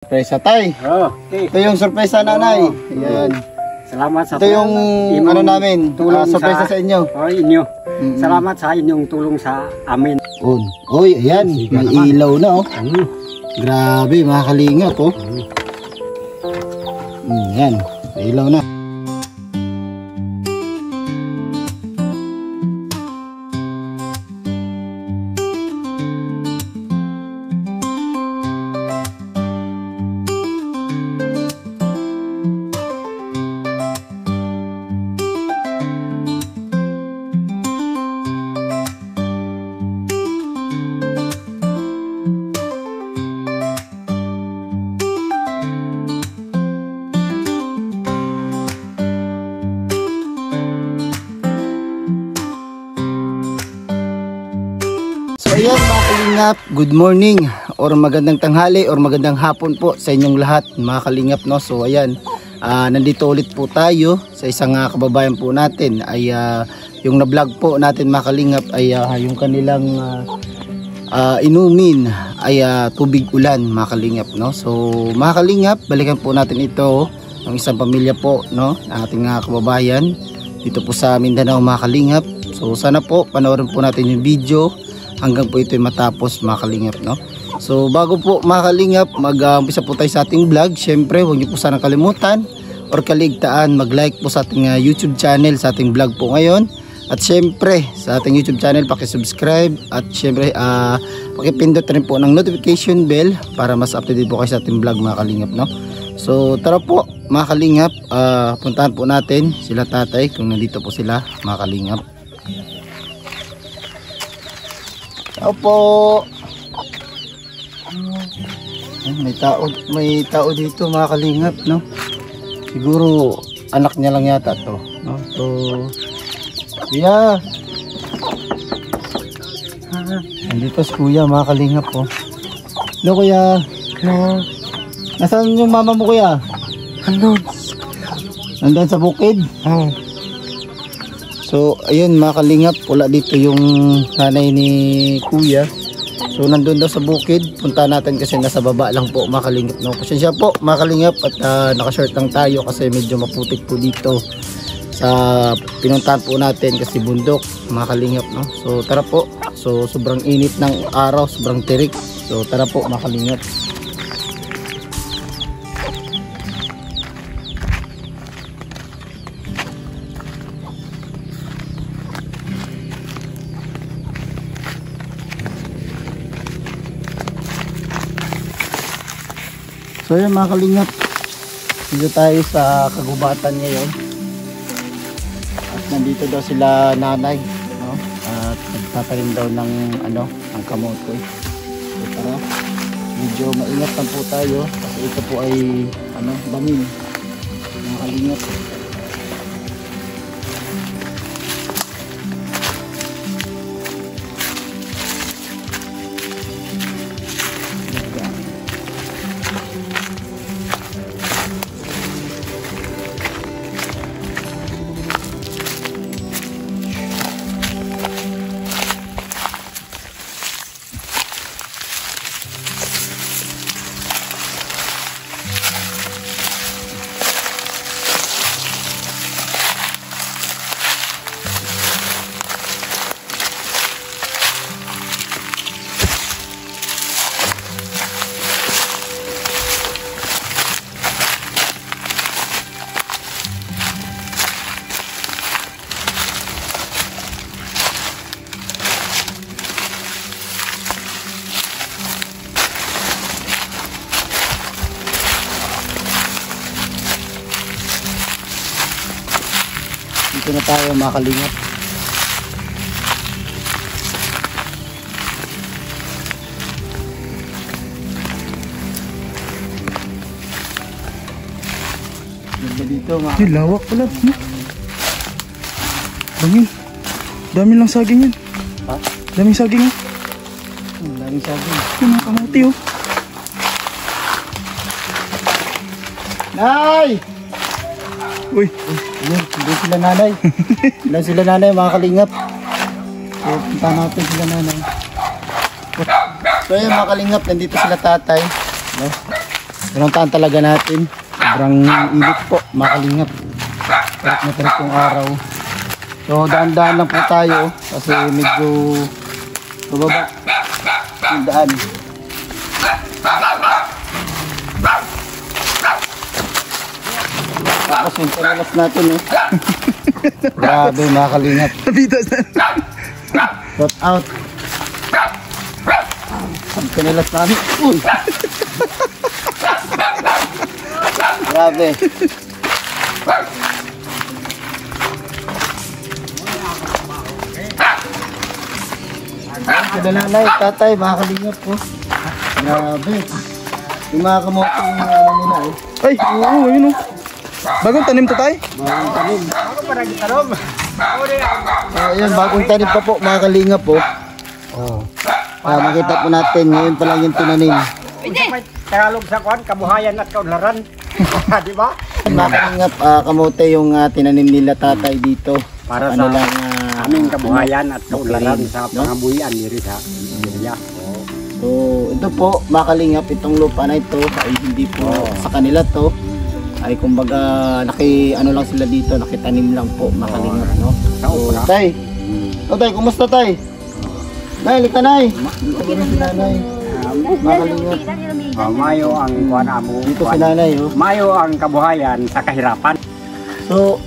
Sorpresa tay. Okay. Ito yung sorpresa nanay. Ayan. Salamat sa Ito yung ano namin, sorpresa sa inyo. Inyo. Salamat sa inyong tulong sa amin. Uy, ayan, may ilaw na oh. Grabe, mga kalingap oh. Ayan, may ilaw na. So ayan mga kalingap, good morning or magandang tanghali or magandang hapon po sa inyong lahat mga kalingap no. So ayan, nandito ulit po tayo sa isang kababayan po natin ay yung na-vlog po natin mga kalingap ay yung kanilang inumin ay tubig ulan mga kalingap no. So mga kalingap, balikan po natin ito ng isang pamilya po no, ating kababayan dito po sa Mindanao mga kalingap. So sana po panoorin po natin yung video hanggang po ito matapos mga kalingap no. So bago po mga kalingap mag-umpisa po tayo sa ating vlog, syempre huwag niyo po sanang kalimutan or kaligtaan mag-like po sa ating YouTube channel sa ating vlog po ngayon. At syempre sa ating YouTube channel paki-subscribe at syempre paki-pindot rin po ng notification bell para mas updated po kayo sa ating vlog mga kalingap no. So tara po mga kalingap, puntahan po natin sila tatay kung nandito po sila mga kalingap. Opo. May tao dito mga kalingap no. Siguro anak niya lang yata to no. So kuya. Nandito si kuya mga kalingap po. Hello kuya. Hello. Nasaan yung mama mo kuya? Nandun sa bukid? Oo. So ayun mga kalingap, wala dito yung nanay ni kuya. So nandun daw sa bukid, punta natin kasi nasa baba lang po mga kalingap no. Pasensya po mga kalingap at naka-short lang tayo kasi medyo maputik po dito sa pinuntahan po natin kasi bundok mga kalingap no. So tara po, so sobrang init ng araw, sobrang tirik. So tara po mga kalingap. So yun mga kalingap, dito tayo sa kagubatan ngayon at nandito daw sila nanay no? At nagtatanim daw ng ng kamote. So tara, medyo maingat lang po tayo kasi ito po ay bangin mga kalingap. Dito na tayo mga kalingap. Ganda dito mga kalingap. Lawak pala. Dami. Dami lang saging yan. Ha? Daming saging yan. Daming saging. Yung mga kamuti oh. Nay! Uy. Ayun, hindi sila nanay. Ilan sila nanay mga kalingap. So punta natin sila nanay. So ayun mga kalingap, nandito sila tatay no? pinuntahan talaga natin. Sobrang init po, mga kalingap. Tarik na tarik yung araw. So daan-daan lang po tayo kasi medyo mababa yung daan. Tapos yung panalas natin eh. Grabe mga kalingap. Nabitas na. Shot out. Ang panalas namin. Uy! Grabe. Kadalalay, tatay, mga kalingap po. Grabe. Yung mga kamote yung ano nila eh. Ay, oo, ayun o. Bagong tanim to tay? Bagong tanim. Ako parang gitalom. Ayan, bagong tanim pa po, mga kalingap po. Oh. Makita po natin, ngayon pa lang yung tinanim. May Tagalog sa kwan, kabuhayan at kaunlaran. Di ba? Mga kalingap, kamote yung tinanim nila tatay dito. Para Ano sa lang, aming kabuhayan at kaunlaran okay, sa no? pangabuhian diri sa area. So, ito po, mga kalingap, itong lupa na ito ay hindi po sa kanila to. Ay kumbaga, ano lang sila dito, nakitanim lang po, mga kalingap, no? So, tay, tay, kumusta tay? Nay, lika nay. Dito po si nanay. Mga kalingap, Mayo ang kwan amo. dito si nanay, oh. Mayo ang kabuhayan sa kahirapan. So,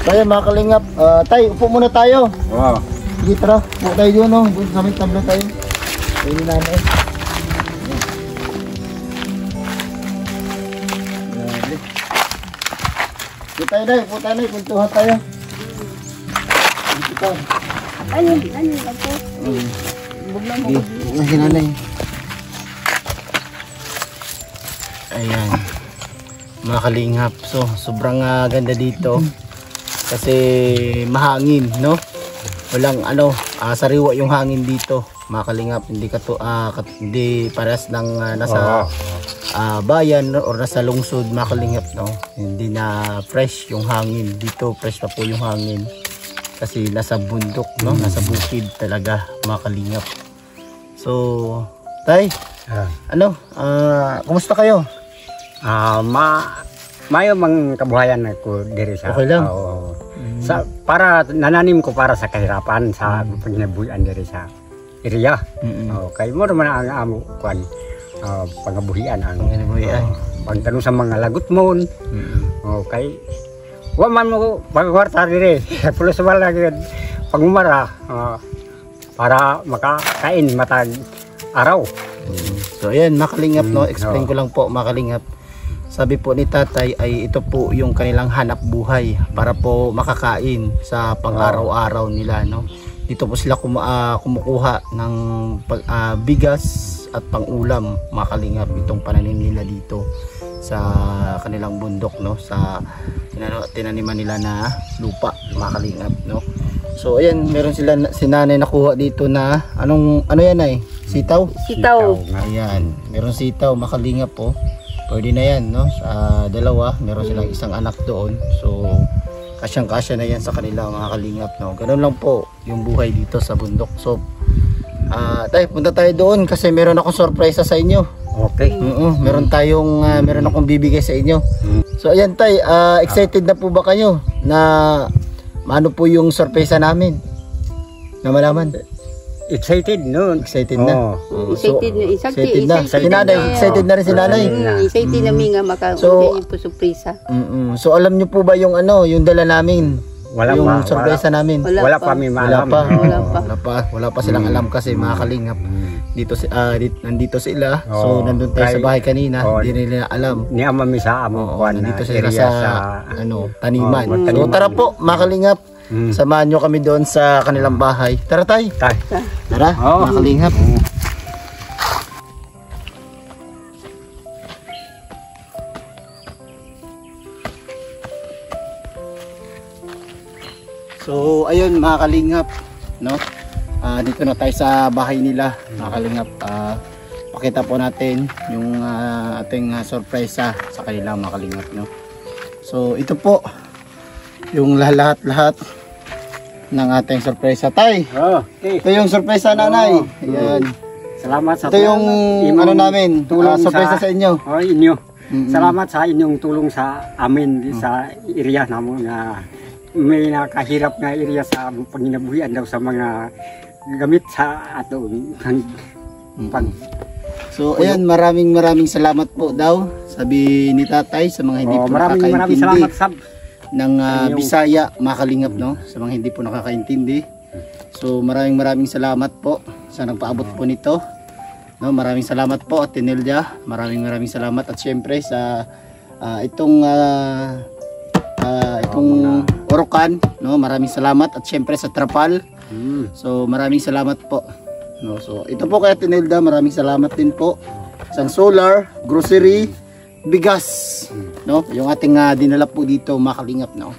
tayo mga kalingap, tay, upo muna tayo. Oh. Sige, tara, upo tayo doon, no? Doon sa may tabla tayo. Ayun ni nanay. Grabe. Upo tayo na, upo tayo na, kuntuhan tayo. Dito tayo. Ano ako? Sige, upo na si nanay. Ayan. Mga kalingap, so sobrang ganda dito. Kasi mahangin, no? Walang sariwa yung hangin dito. Mga kalingap, hindi parehas ng nasa bayan or nasa lungsod, mga kalingap, no? Hindi na fresh yung hangin. Dito fresh pa po yung hangin. Kasi nasa bundok, no? Nasa bukid talaga, mga kalingap. So, tay, kumusta kayo? Mayo mang kabuhayan ako diri sa. Okay lang. Oo. Para nananim ko para sa kahirapan sa pagnabuhian diri sa area. Kay mo naman ang amo kwan pangabuhian ang Panginabuhian. pagtanong sa mga lagot mo. Kay wa man mo pagkwarta diri. Pulos wala gyud pagmumara para makakain matag araw. So ayan, makalingap, no? Explain ko lang po, makalingap. Sabi po ni tatay ay ito po yung kanilang hanap buhay para po makakain sa pang-araw-araw nila, no? Dito po sila kumukuha ng bigas at pang-ulam, makalingap, itong pananim nila dito sa kanilang bundok, no? Sa tinaniman nila na lupa, makalingap, no? So ayan, meron sila si nanay nakuha dito na ano yan ay? Sitaw? Sitaw. Ayan, meron sitaw, makalingap po. Pwede na yan, no? Sa dalawa, meron silang isang anak doon. So, kasyang-kasya na yan sa kanila, mga kalingap, no? Ganun lang po yung buhay dito sa bundok. So, tay, punta tayo doon kasi meron akong sorpresa sa inyo. Okay. Meron akong bibigay sa inyo. So, ayan tay, excited na po ba kayo na ano po yung sorpresa namin? Na malaman? Excited no? Excited na. Excited na. Si nanay, excited na rin si nanay. Excited na mi nga So, makaunay po surpresa. So alam niyo po ba yung yung dala namin? Wala yung pa. sorpresa namin. Wala pa mi maalam. Wala pa silang alam kasi mga kalingap. Nandito sila. So nandun tayo sa bahay kanina, hindi nila alam. Ni ama mi sa amo kwan Nandito na sila area sa taniman. So taniman. tara po mga kalingap. Samahan nyo kami doon sa kanilang bahay. Tara tay. Tara, mga kalingap. So ayun mga kalingap, no? Dito na tayo sa bahay nila, mga kalingap. Pakita po natin yung ating sorpresa sa kanila, mga kalingap, no? So ito po yung lahat ng ating sorpresa. Tay, Okay. ito yung sorpresa nanay. Ayan. Salamat sa Ito yung imong ano namin, tulong surprise sa inyo. Oh, inyo. Mm-mm. Salamat sa inyong tulong sa amin sa area namo na may nakahirap nga area sa panginabuhian daw sa mga gamit sa ato pag So ayan, maraming salamat po daw, sabi ni tatay sa mga hindi po maraming nakakaintindi salamat sab. ng Bisaya, mga kalingap, no? Sa mga hindi po nakakaintindi. So maraming salamat po sa nagpaabot po nito. No, maraming salamat po at Tinelja. Maraming salamat at syempre sa itong Orokan, no? Maraming salamat at syempre sa Trapal. So maraming salamat po. No, so ito po kay Tinelda, maraming salamat din po. Sa solar, grocery, bigas, no? Yung ating dinala po dito, mga kalingap, no?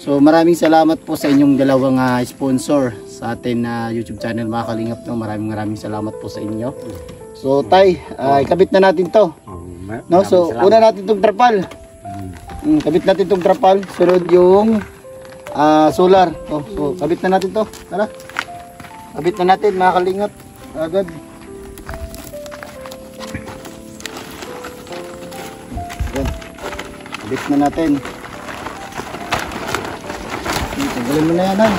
So maraming salamat po sa inyong dalawang sponsor sa atin na YouTube channel, mga kalingap, no? Maraming salamat po sa inyo. So tay, ikabit na natin to. No, so una natin tong trapal. Kabit natin tong trapal, sunod yung solar. So kabit na natin to. Tara. Kabit na natin, mga kalingap. Agad. Yan. Kabit na natin. Tanggalin mo na yan, ay.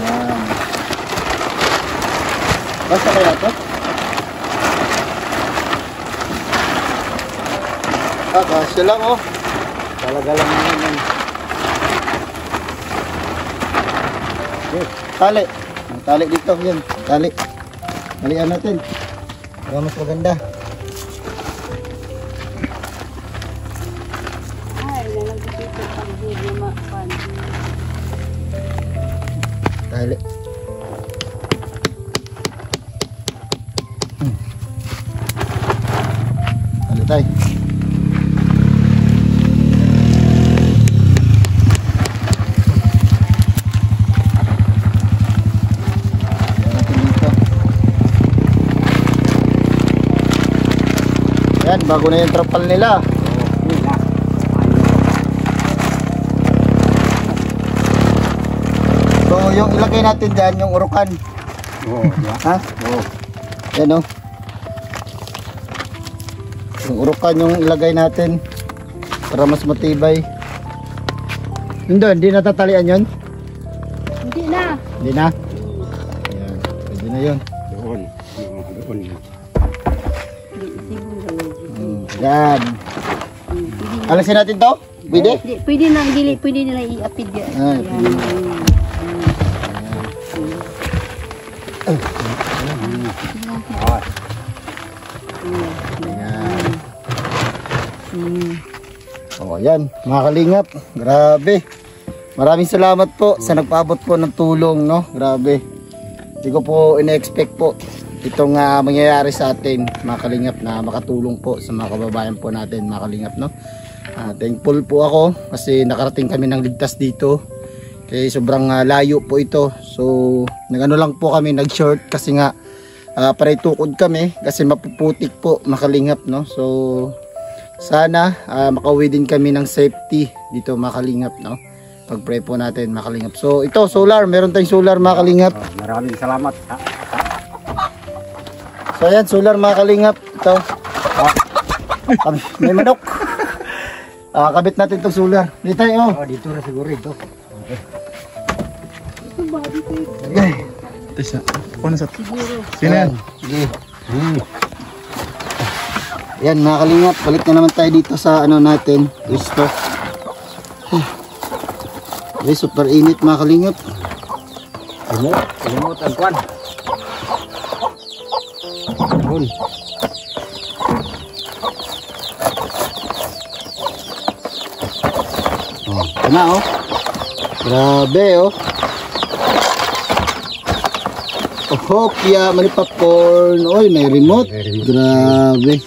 Yan. Basta kaya ito? Kasya lang, oh. Talaga lang naman. Tali. Tali dito, yan. Tali. Talian natin. Para mas maganda. Ay, nalagdito ang video mapan. Tali. Tali tayo. Yan, bago na yung trapal nila. So, yung ilagay natin dyan, yung urukan. Ha? Yan, o. Yung urukan yung ilagay natin para mas matibay. Yun doon, hindi natatalian yun? Hindi na. Hindi na? Ayan, pwede na yun. Doon. Yan. Alisin natin to? Pwede? Pwede na, pwede na i-apid yan. Ay, pwede na. Oh, yan, mga kalingap. Grabe. Maraming salamat po sa nagpaabot po ng tulong, no? Grabe. Hindi ko po ina-expect po itong mangyayari sa atin, mga kalingap, na makatulong po sa mga kababayan po natin, mga kalingap, no? Thankful po ako kasi nakarating kami ng ligtas dito. Kaya sobrang layo po ito. So, nagano lang po kami, nag-short kasi nga paray tukod kami kasi mapuputik po, mga kalingap, no? So, sana makauwi din kami ng safety dito, mga kalingap, no? Pag-pray po natin, mga kalingap. So, ito, solar. Meron tayong solar, mga kalingap. Maraming salamat. So ayan, solar, mga kalingap. Ito. May manok. Kabit natin itong solar. Dito tayo. Dito na siguro ito. Okay. Tesa, ano sa? Sino yan? Sige. Yan, mga kalingap. Balik na naman tayo dito sa ano natin. Gusto. Okay, super init, mga kalingap. Remote ang kwan. Doon. Ito na, oh. Grabe, oh. Hopya, may popcorn. Oy, may remote. Grabe.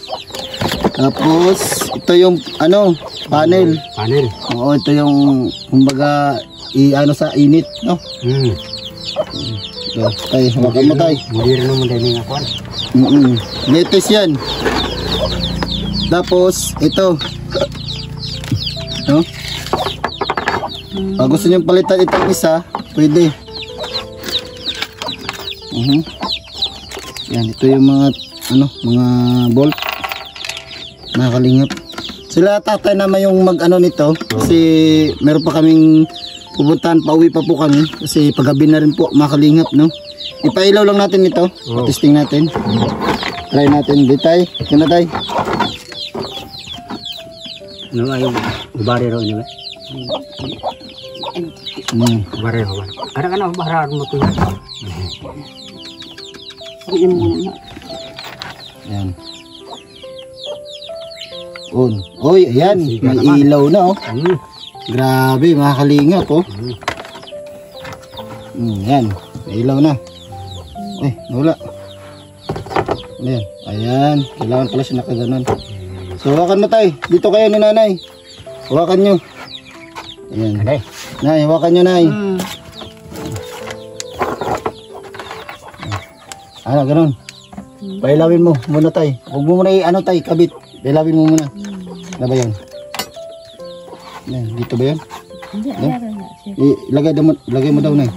Tapos, ito yung, ano, panel. Panel. Oo, ito yung, kumbaga, ano sa init, no? So, tayo, hawakan mo tayo. Hindi rin naman dahil nga kwan. Latest yan. Tapos, ito. No? Pag gusto nyo palitan itong isa, pwede. Yan, ito yung mga mga bolt. Mga kalingap. Sila tatay naman yung mag-ano nito kasi meron pa kaming pupuntahan, pauwi pa po kami kasi paggabi na rin po mga kalingap, no? Ipailaw lang natin ito. Testing natin. Try natin. Bitay. Yan na tay. Ano nga yung ubari raw nila? Ubari raw. Ada ka na ubari mo ito. Yan. Oy, ayan. May ilaw na, oh. Grabe, mga kalingap, oh. Yan. May ilaw na. Ay, nawala. Ayan. Ayan. Kailangan pala siya nakaganon. So, hawakan mo tayo. Dito kayo ni nanay. Hawakan nyo. Ayan. Nay, hawakan nyo, nay. Ano, ganon. Pailawin mo muna tayo. Huwag mo muna tayo, kabit. Pailawin mo muna. Ano ba yan? Ayan, dito ba yan? Hindi, Lagay mo daw, nay.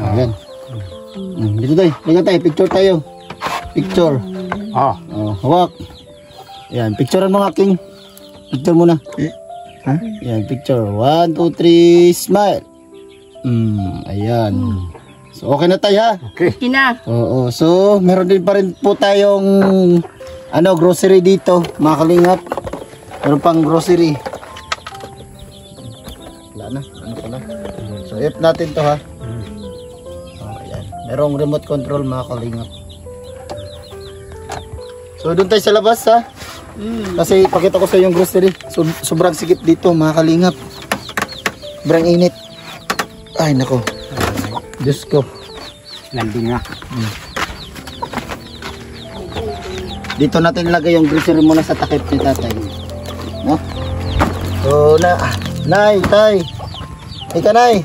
Ayan. Dito tayo. Liga tayo. Picture tayo. Picture. Hawak. Ayan. Picturean mo nga, King. Picture muna. Ayan. Picture. 1, 2, 3. Smile. Ayan. So, okay na tayo, ha? Okay. Kina. Oo. So, meron din pa rin po tayong grocery dito, mga kalingap. Meron pang grocery. Wala na. Ano pala? So, if natin to, ha? Ayan. Merong remote control, mga kalingap. So, doon tayo sa labas, ha? Kasi pakita ko sa yung grocery. So, sobrang sikip dito, mga kalingap. Sobrang init. Ay, nako. Diyos ko. Landing na. Dito natin ilagay yung grocery muna sa takip ni tatay. No? So, nay, tay. Ika, nay.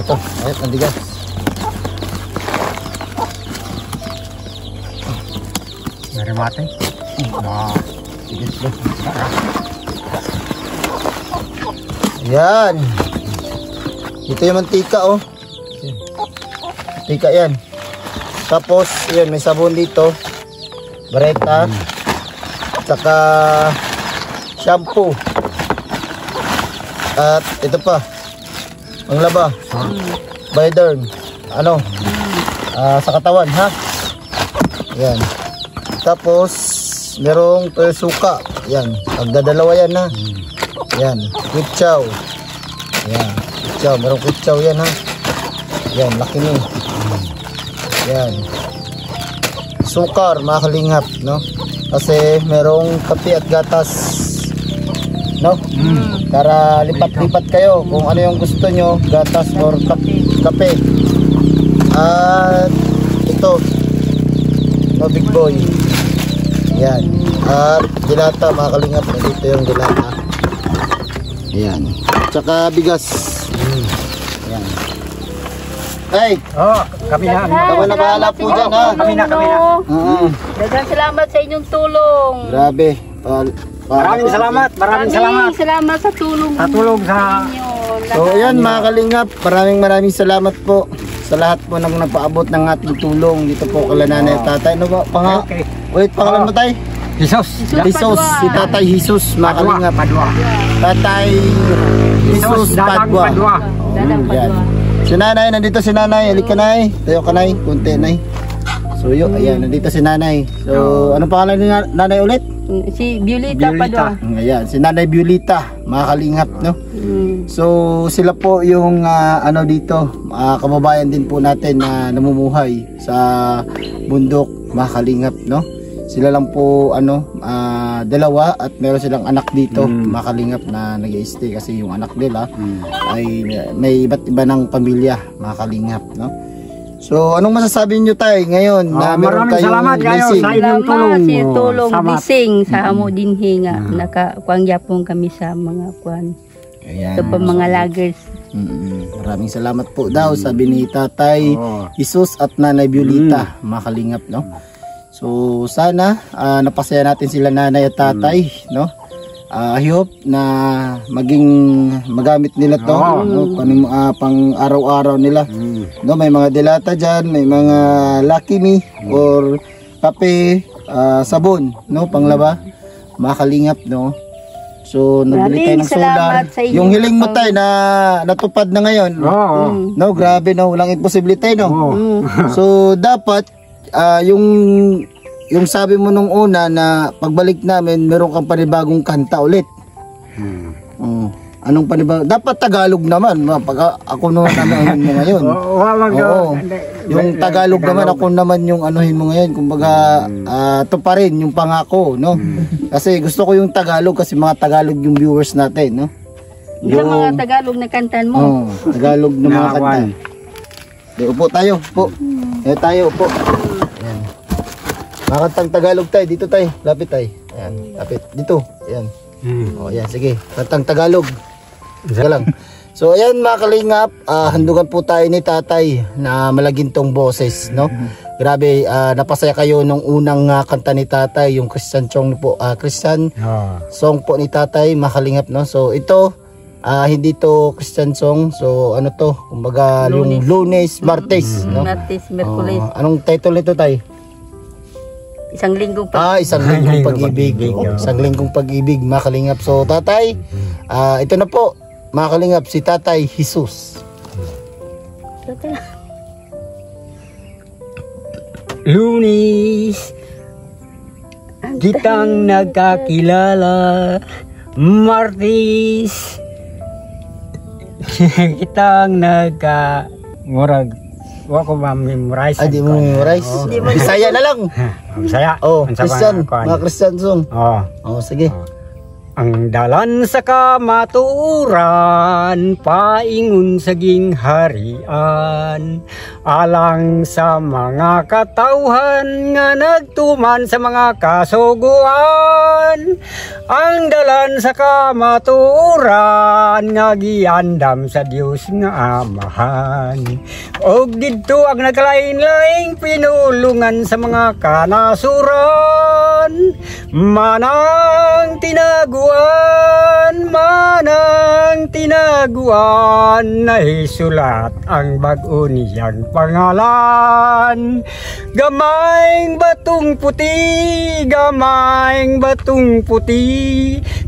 Bato, ayat, nandigas. Dari mati. Yan. Ito yung mantika, oh. Mantika yan. Tapos, yan, may sabon dito. Bareta. Saka shampoo. At ito pa. Ang laba. Biden. Sa katawan, ha? Yan. Tapos, merong suka. Yan. Pagdadalawa yan, ha? Yan. Kutsaw. Yan. Kutsaw. Merong kutsaw yan, ha? Yan. Laki ni. Yan. Sukar, mga kalingap, no? Kasi merong kape at gatas. No? Para lipat-lipat kayo kung ano yung gusto nyo, gatas or kape. At ito, no, big boy. Yan. At dilata, mga kalingap, dito yung dilata. Yan. Tsaka bigas. Yan. Ay, Kami na. kawan na bahala po dyan, ha? Kami na. Dagang salamat sa inyong tulong. Grabe. Maraming salamat. Maraming salamat. Salamat sa tulong. Sa tulong sa... ninyo. So ayan, mga kalingap, maraming salamat po sa lahat po nang nagpaabot ng ating tulong dito po kala nanay at tatay. Ano ba? Okay. Wait, pangalan mo tay? Jesus. Jesus, si Tatay Jesus, mga kalingap. Padua. Tatay Jesus Padua. Dadang Yan. Padua. Si nanay, nandito si nanay. Halika nay. Tayo ka nay. Kunti nay. So yun, ayan, nandito si nanay. So, anong pangalan ni nanay ulit? Si Violeta Padua. Ayan, si nanay Violeta, mga kalingap, no? So, sila po yung dito, kababayan din po natin na namumuhay sa bundok, mga kalingap, no? Sila lang po dalawa at meron silang anak dito, mga kalingap, na nag-i-stay kasi yung anak nila ay may iba't iba ng pamilya, mga kalingap, no? So, anong masasabi niyo tay ngayon na meron maraming kayong salamat kayo blessing? sa inyong tulong. Salamat sa tulong, Salamat. bising sa amo dinhi nga nakakuang yapon kami sa mga kuan. Ayan. Ito pa mga lagers. Maraming salamat po daw, sabi ni Tatay Jesus at Nanay Violeta, mga kalingap, no? So sana napasaya natin sila nanay at tatay, no? I hope na maging magamit nila to, no? Pang araw-araw nila. No, may mga delata diyan, may mga Lucky Me or kape, sabon, no, panglaba, mga kalingap, no. So nabili tayo ng solar. Yung hiling mo tayo na natupad na ngayon. No, grabe, no, walang imposible tayo, no. So dapat yung sabi mo nung una na pagbalik namin meron kang panibagong kanta ulit. Anong panibagong? Dapat Tagalog naman. Pag ako naman anuhin mo ngayon. Oo. Yung Tagalog naman ako naman yung anuhin mo ngayon. Kumbaga ito pa rin yung pangako, no? Kasi gusto ko yung Tagalog kasi mga Tagalog yung viewers natin, no? Yung mga Tagalog na kantan mo. Tagalog na mga kanta. Upo tayo, upo. Tayo, upo. Ayan. Makantang Tagalog tayo, dito tayo, lapit tayo. Ayan, lapit, dito. Ayan. Ayan, sige. Kantang Tagalog. Sige lang. So, ayan mga kalingap, handugan po tayo ni Tatay na malagintong boses, no? Grabe, napasaya kayo nung unang kanta ni Tatay, yung Christian song po, Christian song po ni Tatay, mga kalingap, no? So, ito, hindi to Christian song. So, ano to? Kumbaga, yung Lunes, Martes, no? Martes, Merkulis. Anong title nito, Tay? Isang linggong pag... Isang linggong pag-ibig. Isang linggong pag-ibig, mga kalingap. So, Tatay, ito na po, mga kalingap, si Tatay Jesus. Lunes, kitang nagkakilala. Martes, kitang murag. Wa ko ma-memorize. Di mo memorize? Bisaya na lang. Bisaya. Christian, mga Christian song. Sige. Ang dalan sa kamaturan, paingon sa gingharian, alang sa mga katauhan nga nagtuman sa mga kasuguan. Ang dalan sa kamaturan, nga giandam sa Dios nga Amahan. Og didto ang naglain-laing pinulungan sa mga kanasuran. Manang tinaguan, nahisulat ang bag-o niyang pangalan. Gamayng batong puti,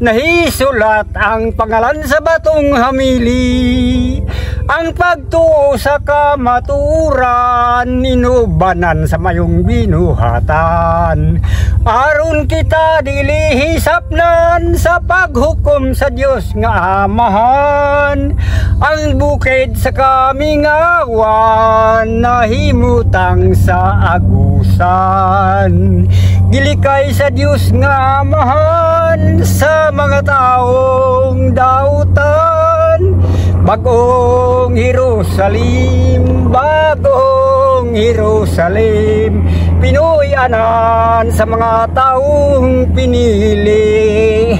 nahisulat ang pangalan sa batong hamili. Ang pagtuo sa kamaturan, inubanan sa mayong binuhatan. Aron kita dilihisapnan sa paghukom sa Dios nga Amahan. Ang bukid sa kaming awan, nahimutang sa agusan. Gilikay sa Dios nga Amahan sa mga taong dautan. Bagong Jerusalem, pinuyanan sa mga taong pinili.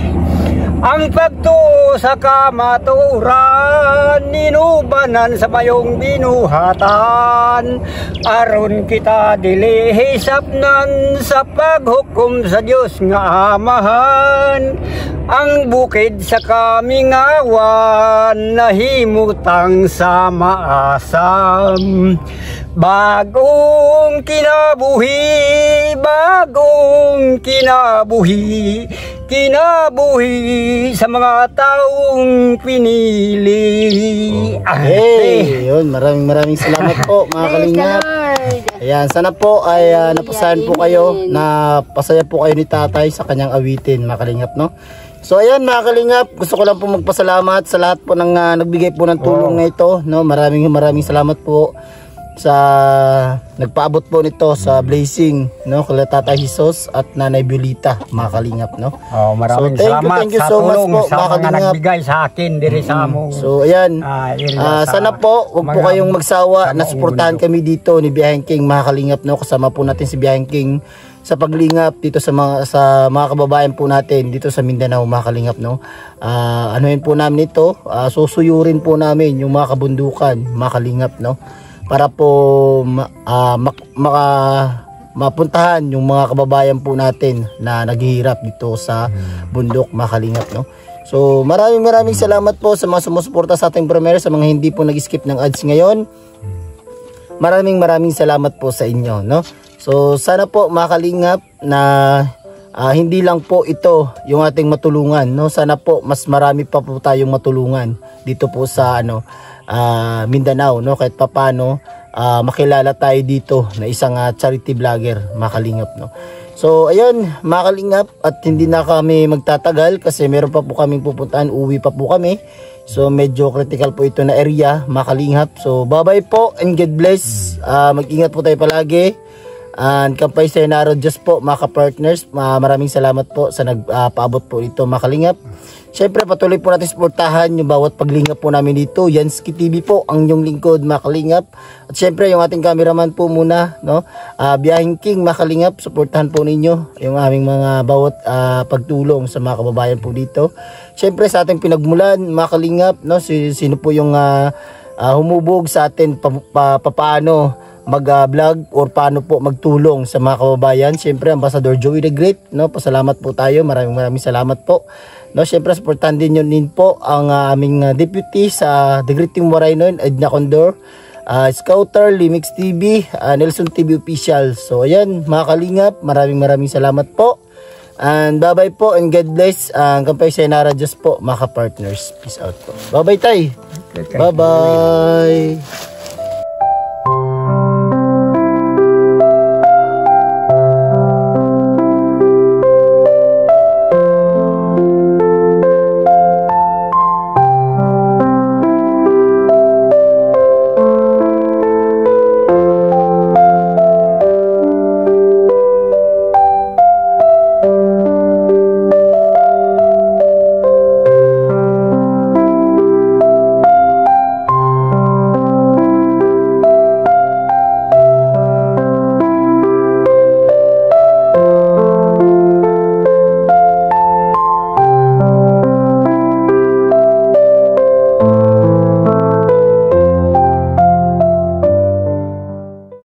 Ang pagtuo sa kamaturan, inubanan sa mayong binuhatan. Aron kita dilihisapnan sa paghukom sa Dios nga Amahan. Ang bukid sa kaming awan, nahimutang sa maasam. Bagong kinabuhi sa mga taong pinili. Yun, maraming salamat po, mga kalingap. Ayan, sana po ay napasayan po kayo, napasaya po kayo ni Tatay sa kanyang awitin, mga kalingap, no? So ayan mga kalingap, gusto ko lang po magpasalamat sa lahat po ng nagbigay po ng tulong na ito, no? Maraming salamat po sa nagpaabot po nito sa blessing, no, kay Tatay Jesus at Nanay Violeta, mga kalingap, no. Maraming salamat thank you sa so tulong much po, sa mga nagbigay sa akin diri sa among. So ayan, sana po wag po kayong magsawa na suportahan kami dito ni Biyaheng King, mga kalingap, no. Kasama po natin si Biyaheng King sa paglingap dito sa mga kababayan po natin dito sa Mindanao, mga kalingap, no. Anuhin po namin ito, susuyurin po namin yung mga kabundukan, mga kalingap, no, para po mapuntahan yung mga kababayan po natin na naghihirap dito sa bundok, mga kalingap, no. So maraming salamat po sa mga sumusuporta sa ating premiere, sa mga hindi po nag-skip ng ads ngayon. Maraming salamat po sa inyo, no. So sana po, mga kalingap, na hindi lang po ito yung ating matulungan, no. Sana po mas marami pa po tayong matulungan dito po sa Mindanao, no, kahit papaano makilala tayo dito na isang charity vlogger, mga kalingap, no. So ayun, mga kalingap, at hindi na kami magtatagal kasi meron pa po kaming pupuntahan, uwi pa po kami. So medyo critical po ito na area, mga kalingap. So bye bye po and God bless. Mag-ingat po tayo palagi. And kampay sa Enaro just po, mga ka-partners. Maraming salamat po sa nagpaabot po dito, mga kalingap. Siyempre patuloy po natin suportahan yung bawat paglingap po namin dito. Yansky TV po ang inyong lingkod, mga kalingap. At siyempre yung ating cameraman po muna, no, Biyahing King, mga kalingap. Suportahan po ninyo yung aming mga bawat pagtulong sa mga kababayan po dito. Siyempre sa ating pinagmulan, mga kalingap, no, sino po yung humubog sa atin paano mag-vlog or paano po magtulong sa mga kababayan. Siyempre Ambassador Joey the Great, no, pasalamat po tayo, maraming salamat po, no. Siyempre supportahan din po ang aming deputy sa The Great Team Waraynon, Edna Condor, Scouter, Limix TV, Nelson TV Official. So ayan, mga kalingap, maraming salamat po. And bye bye po and God bless. Kampay sa Enara just po, mga partners. Peace out po. Bye bye tay. Bye bye.